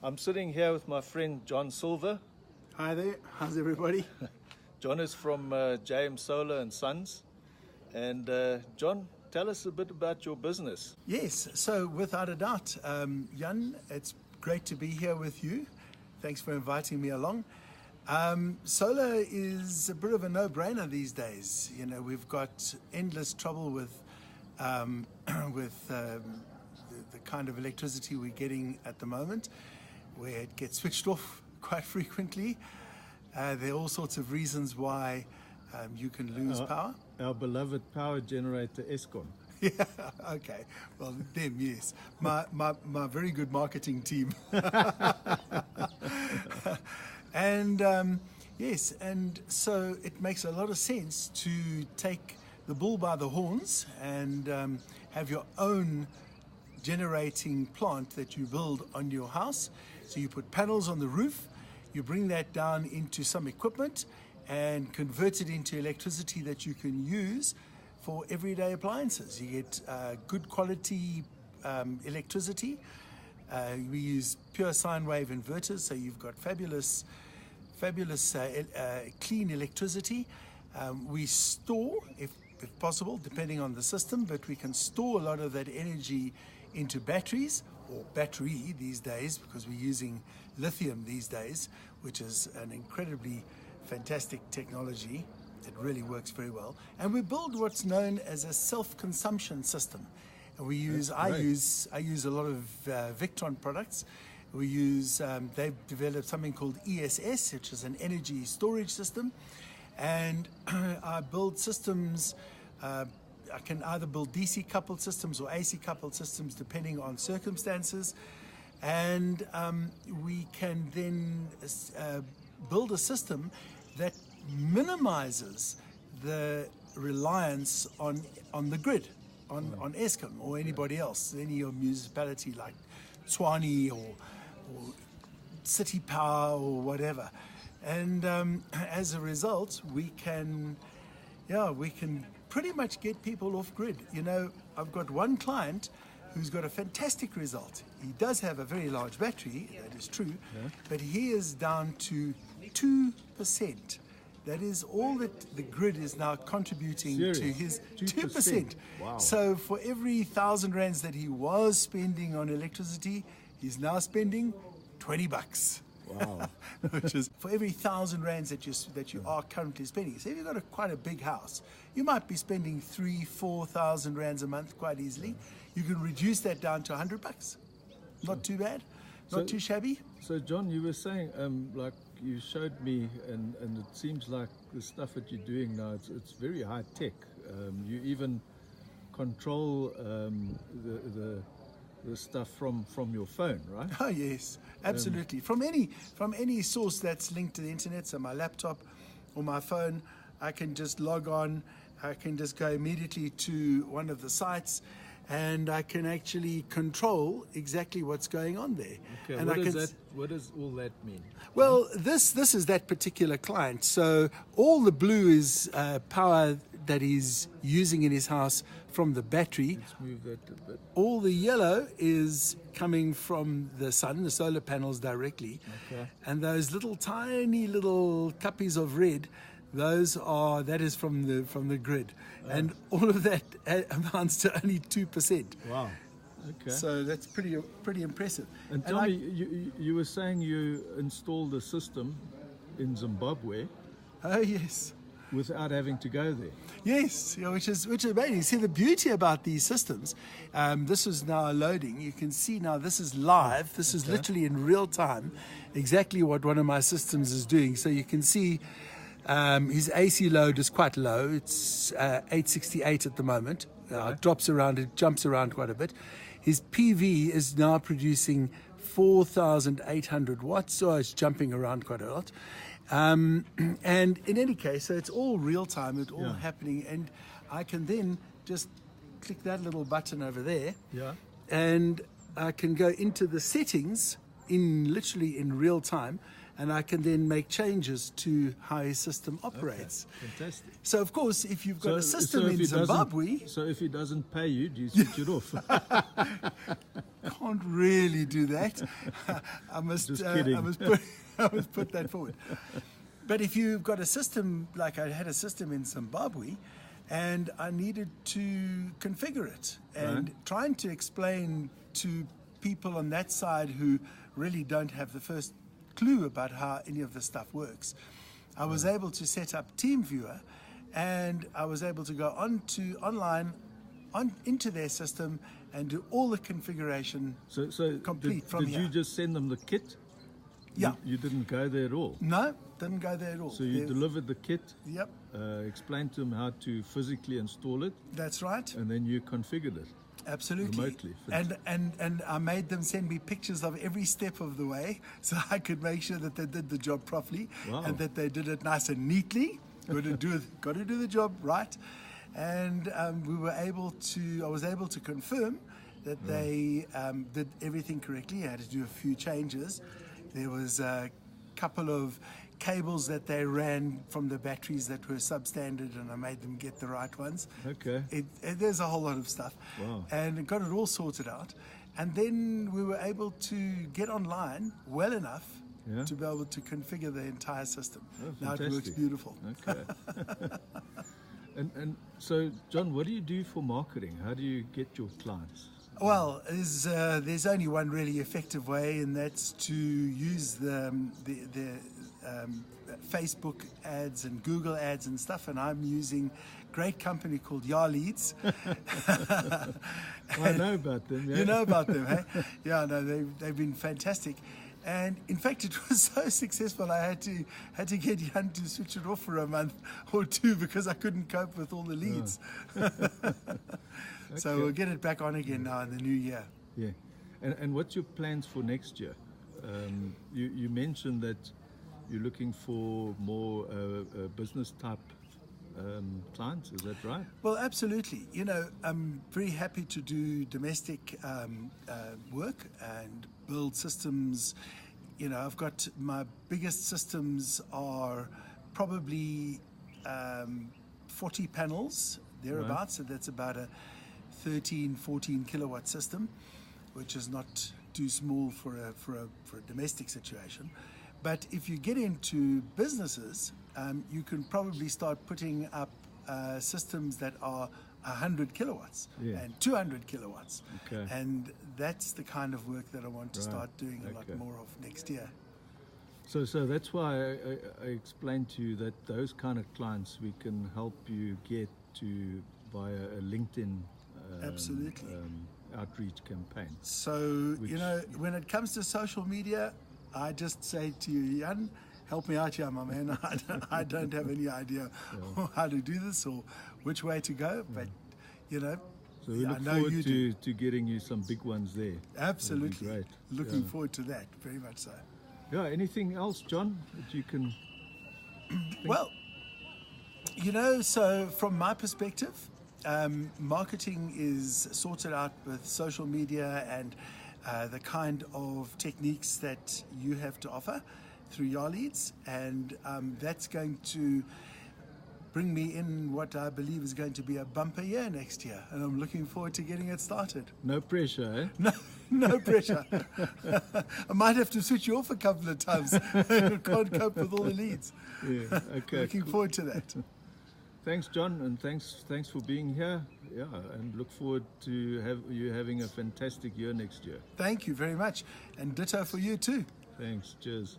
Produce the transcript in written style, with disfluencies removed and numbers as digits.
I'm sitting here with my friend John Silver. Hi there, how's everybody? John is from JMSolar and Sons. And John, tell us a bit about your business. Yes, so without a doubt, Jan, it's great to be here with you. Thanks for inviting me along. Solar is a bit of a no-brainer these days. You know, we've got endless trouble with the kind of electricity we're getting at the moment, where it gets switched off quite frequently. There are all sorts of reasons why you can lose power. Our beloved power generator, Eskom. Yeah, okay. Well, them, yes. My very good marketing team. And yes, and so it makes a lot of sense to take the bull by the horns and have your own generating plant that you build on your house. So you put panels on the roof, you bring that down into some equipment and convert it into electricity that you can use for everyday appliances. You get good quality electricity. We use pure sine wave inverters, so you've got fabulous clean electricity. We store, if possible, depending on the system, but we can store a lot of that energy into batteries, or battery these days, because we're using lithium these days, which is an incredibly fantastic technology. It really works very well. And we build what's known as a self-consumption system. And we use, I use a lot of Victron products. We use, they've developed something called ESS, which is an energy storage system. And I build systems, I can either build DC coupled systems or AC coupled systems depending on circumstances. And we can then build a system that minimizes the reliance on the grid, on Eskom or anybody else, any municipality like Tshwane or City Power or whatever. And as a result, we can pretty much get people off grid. You know, I've got one client who's got a fantastic result. He does have a very large battery, that is true, but he is down to 2%. That is all that the grid is now contributing to his 2%. Wow. So for every 1,000 rands that he was spending on electricity, he's now spending $20. Wow. Which is for every 1,000 rands that you are currently spending. So if you've got quite a big house, you might be spending 3,000-4,000 rands a month quite easily. You can reduce that down to $100. Not too bad, not too shabby. So John, you were saying, like you showed me, and it seems like the stuff that you're doing now, it's very high tech. You even control the stuff from your phone, right? Oh yes, absolutely. From any source that's linked to the internet, so my laptop or my phone, I can just log on. I can just go immediately to one of the sites, and I can actually control exactly what's going on there. Okay, and what does all that mean? Well, this is that particular client. So all the blue is power that he's using in his house from the battery. Let's move that a bit. All the yellow is coming from the sun, the solar panels directly. Okay. And those tiny little cuppies of red, that is from the grid. And all of that amounts to only 2%. Wow. Okay. So that's pretty impressive. And tell me, you were saying you installed a system in Zimbabwe. Oh yes. Without having to go there. Yes, which is amazing. See, the beauty about these systems, this is now loading. You can see now this is live. This is literally in real time, exactly what one of my systems is doing. So you can see his AC load is quite low. It's 868 at the moment. It jumps around quite a bit. His PV is now producing 4,800 watts, so it's jumping around quite a lot. And in any case, so it's all real time, it's all happening, and I can then just click that little button over there, and I can go into the settings literally in real time, and I can then make changes to how his system operates. Okay. Fantastic. So of course, if you've got a system in Zimbabwe, so if he doesn't pay you, do you switch it off? can't really do that. I must Just kidding. I must put that forward. But if you've got a system, like I had a system in Zimbabwe, and I needed to configure it, and trying to explain to people on that side who really don't have the first clue about how any of this stuff works, I was able to set up TeamViewer, and I was able to go into their system and do all the configuration complete from here. Did you just send them the kit? Yeah. You didn't go there at all? No, didn't go there at all. So you delivered the kit, Yep, explained to them how to physically install it, that's right. and then you configured it. Absolutely. Remotely. And I made them send me pictures of every step of the way so I could make sure that they did the job properly. Wow. And that they did it nice and neatly. Got to do the job right. And I was able to confirm that they did everything correctly. I had to do a few changes. There was a couple of cables that they ran from the batteries that were substandard, and I made them get the right ones. Okay. There's a whole lot of stuff. Wow. And got it all sorted out. And then we were able to get online well enough to be able to configure the entire system. Oh, now it works beautiful. Okay. And so, John, what do you do for marketing? How do you get your clients? Well, there's only one really effective way, and that's to use the Facebook ads and Google ads and stuff. And I'm using a great company called YahLeads. I know about them. Yeah. You know about them, hey? Yeah, no, they've been fantastic. And in fact, it was so successful, I had to get Jan to switch it off for a month or two because I couldn't cope with all the leads. So we'll get it back on again now in the new year. Yeah. And what's your plans for next year? You mentioned that you're looking for more business type clients, is that right? Well, absolutely. You know, I'm very happy to do domestic work and build systems. You know, I've got my biggest systems are probably 40 panels thereabouts. So that's about a 13-14 kilowatt system, which is not too small for a domestic situation. But if you get into businesses, you can probably start putting up systems that are 100 kilowatts and 200 kilowatts. Okay. And that's the kind of work that I want to start doing a lot more of next year. So that's why I explained to you that those kind of clients we can help you get to via a LinkedIn Absolutely. Outreach campaign. So, you know, when it comes to social media, I just say to you, Jan, help me out here, my man. I don't have any idea how to do this or which way to go, but, you know, so we look forward to getting you some big ones there. Absolutely. Great. Looking forward to that, very much so. Yeah, anything else, John, that you can think? Well, you know, so from my perspective, marketing is sorted out with social media and the kind of techniques that you have to offer through YahLeads, and that's going to bring me in what I believe is going to be a bumper year next year, and I'm looking forward to getting it started. No pressure, eh? No pressure. I might have to switch you off a couple of times. I can't cope with all the leads. Yeah, okay. Looking forward to that. Thanks, John, and thanks for being here. Yeah, and look forward to you having a fantastic year next year. Thank you very much, and ditto for you too. Thanks. Cheers.